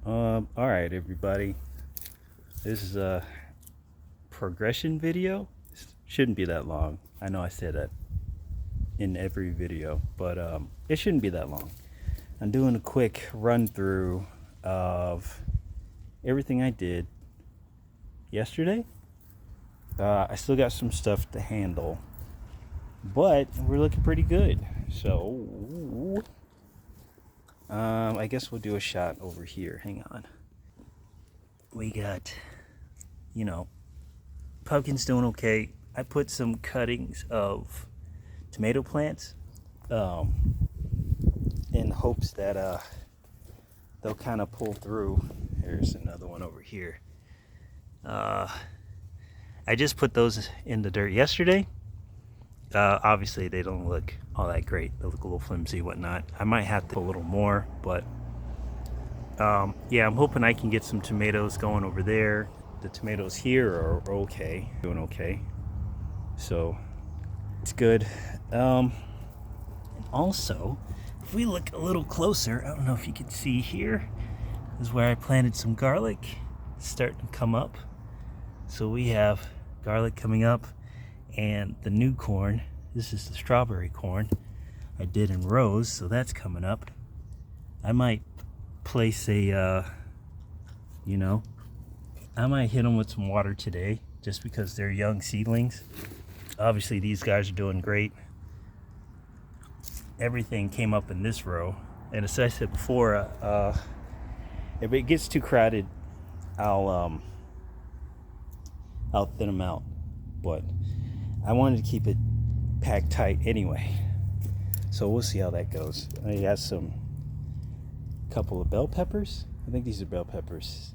All right, everybody. This is a progression video. It shouldn't be that long. I know I say that in every video, but it shouldn't be that long. I'm doing a quick run through of everything I did yesterday. I still got some stuff to handle, but we're looking pretty good. So, I guess we'll do a shot over here. Hang on. We got, pumpkin's doing okay. I put some cuttings of tomato plants in hopes that they'll kind of pull through. Here's another one over here. I just put those in the dirt yesterday. Obviously, they don't look all that great. They look a little flimsy, whatnot. I might have to put a little more, but yeah, I'm hoping I can get some tomatoes going over there. The tomatoes here are okay, doing okay. So it's good. And also, if we look a little closer, I don't know if you can see here, this is where I planted some garlic. It's starting to come up. So we have garlic coming up, and the new corn. This is the strawberry corn I did in rows, so that's coming up. I might place a, I might hit them with some water today just because they're young seedlings. Obviously, these guys are doing great. Everything came up in this row, and as I said before, if it gets too crowded, I'll thin them out. But I wanted to keep it packed tight anyway, so we'll see how that goes. I got couple of bell peppers. I think these are bell peppers.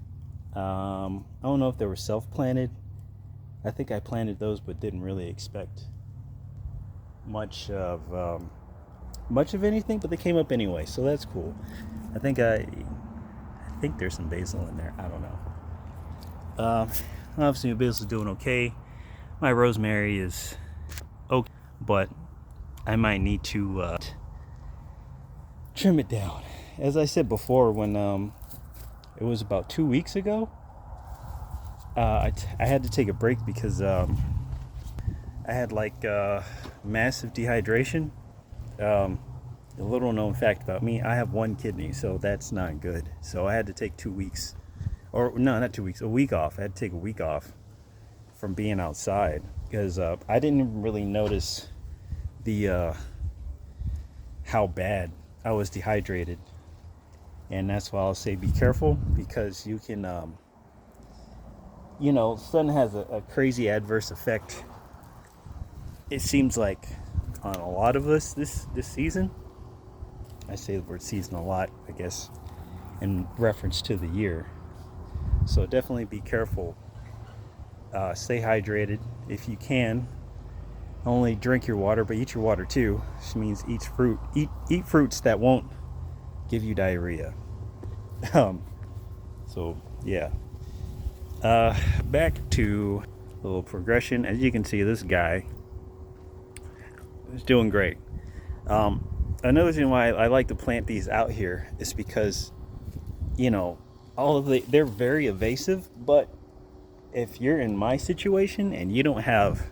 I don't know if they were self-planted. I think I planted those, but didn't really expect much of anything. But they came up anyway, so that's cool. I think there's some basil in there. I don't know. Obviously, my basil's doing okay. My rosemary is okay, but I might need to trim it down. As I said before, when it was about 2 weeks ago, I had to take a break because I had massive dehydration. A little known fact about me, I have one kidney, so that's not good. So I had to take 2 weeks, or no, not 2 weeks, a week off. I had to take a week off from being outside because I didn't even really notice the how bad I was dehydrated. And that's why I'll say be careful, because you can, sun has a crazy adverse effect. It seems like on a lot of us this season. I say the word season a lot, I guess, in reference to the year. So definitely be careful. Stay hydrated if you can. Only drink your water, but eat your water too. Which means eat fruits that won't give you diarrhea. So yeah. Back to a little progression. As you can see, this guy is doing great. Another reason why I like to plant these out here is because, they're very evasive, but if you're in my situation and you don't have,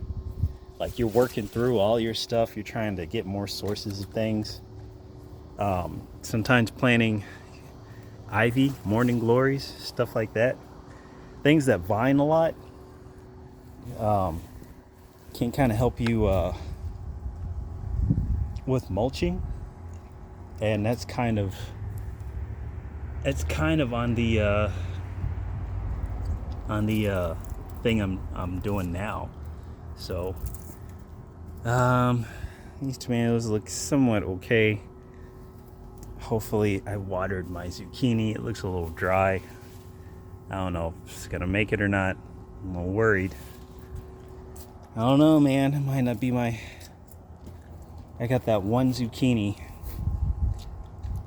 you're working through all your stuff, you're trying to get more sources of things, sometimes planting ivy, morning glories, stuff like that, things that vine a lot, can kind of help you with mulching. And that's kind of on the thing I'm doing now. So these tomatoes look somewhat okay. Hopefully I watered my zucchini. It looks a little dry. I don't know if it's gonna make it or not. I'm a little worried. I don't know, man. It might not be I got that one zucchini.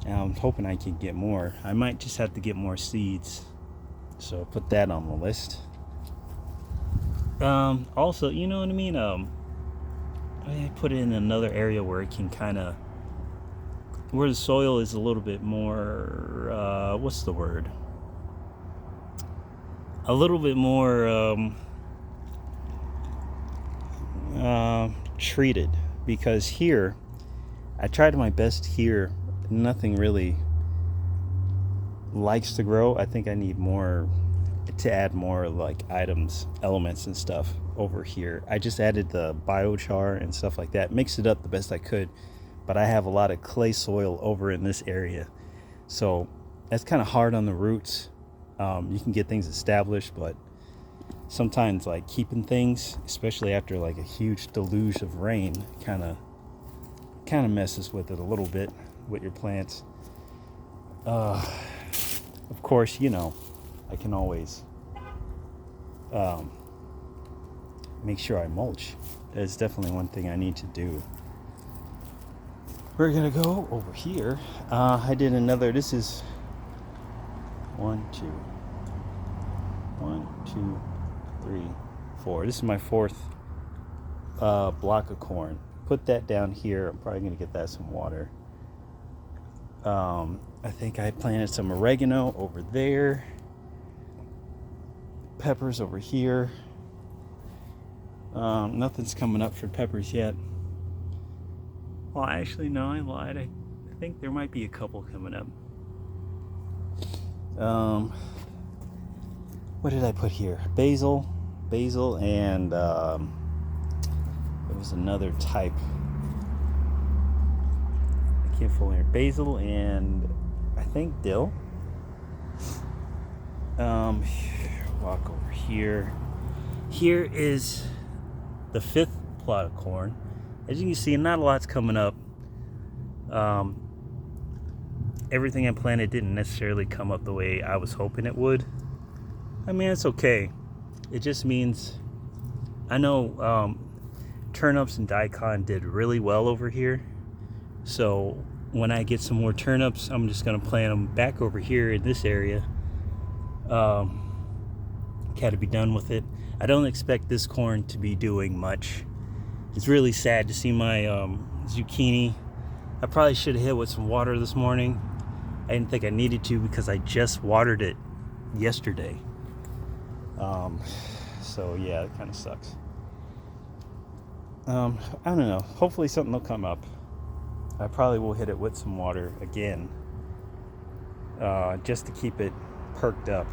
And I'm hoping I can get more. I might just have to get more seeds. So put that on the list. Also, you know what I mean? I put it in another area where it can kind of, where the soil is a little bit more, what's the word? a little bit more treated, because here I tried my best here. Nothing really likes to grow. I think I need more to add more like items, elements and stuff over here. I just added the biochar and stuff like that, mixed it up the best I could, but I have a lot of clay soil over in this area, so that's kind of hard on the roots. You can get things established, but sometimes like keeping things, especially after like a huge deluge of rain, kind of messes with it a little bit with your plants. Of course, you know, I can always make sure I mulch. That's definitely one thing I need to do. We're gonna go over here. I did another, this is 1, 2, 3, 4. This is my fourth block of corn. Put that down here. I'm probably gonna get that some water. I think I planted some oregano over there, peppers over here. Nothing's coming up for peppers yet. Well, actually, no, I lied. I think there might be a couple coming up. What did I put here? Basil, and there was another type. I can't fully remember. Basil and I think dill. Walk over here. Here is the fifth plot of corn. As you can see, not a lot's coming up. Everything I planted didn't necessarily come up the way I was hoping it would. I mean, it's okay. It just means, I know turnips and daikon did really well over here. So when I get some more turnips, I'm just gonna plant them back over here in this area. Gotta be done with it. I don't expect this corn to be doing much. It's really sad to see my zucchini. I probably should have hit with some water this morning. I didn't think I needed to because I just watered it yesterday. So yeah, it kind of sucks. I don't know. Hopefully something will come up. I probably will hit it with some water again, just to keep it perked up.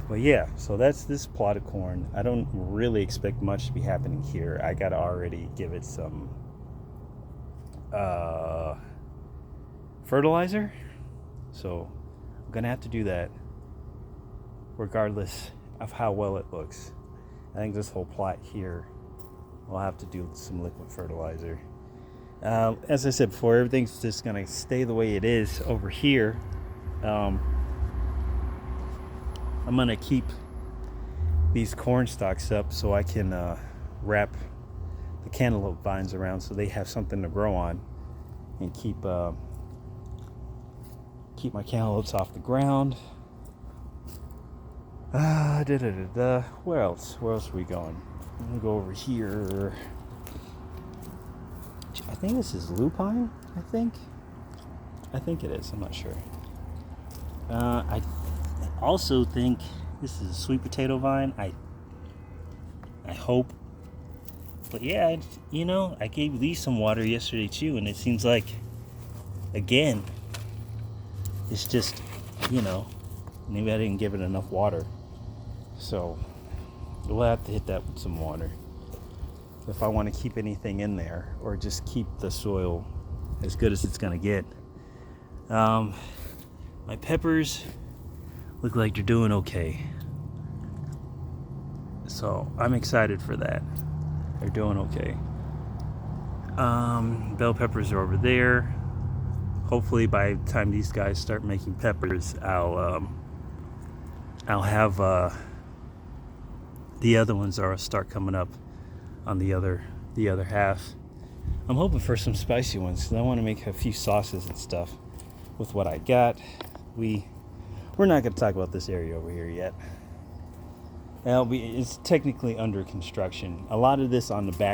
But yeah, so that's this plot of corn. I don't really expect much to be happening here. I gotta already give it some fertilizer, so I'm gonna have to do that regardless of how well it looks. I think this whole plot here, I'll have to do some liquid fertilizer. As I said before, everything's just gonna stay the way it is over here. I'm gonna keep these corn stalks up so I can wrap the cantaloupe vines around so they have something to grow on, and keep my cantaloupes off the ground. Where else? Where else are we going? I'm gonna go over here. I think this is lupine. I think it is. I'm not sure. I also think this is a sweet potato vine. I hope. But yeah, you know, I gave these some water yesterday too, and it seems like, again, it's just, you know, maybe I didn't give it enough water. So we'll have to hit that with some water if I want to keep anything in there, or just keep the soil as good as it's gonna get. My peppers look like they're doing okay, so I'm excited for that. They're doing okay. Bell peppers are over there. Hopefully by the time these guys start making peppers, I'll have the other ones are start coming up on the other half. I'm hoping for some spicy ones because I want to make a few sauces and stuff with what I got. We're not going to talk about this area over here yet. It's technically under construction. A lot of this on the back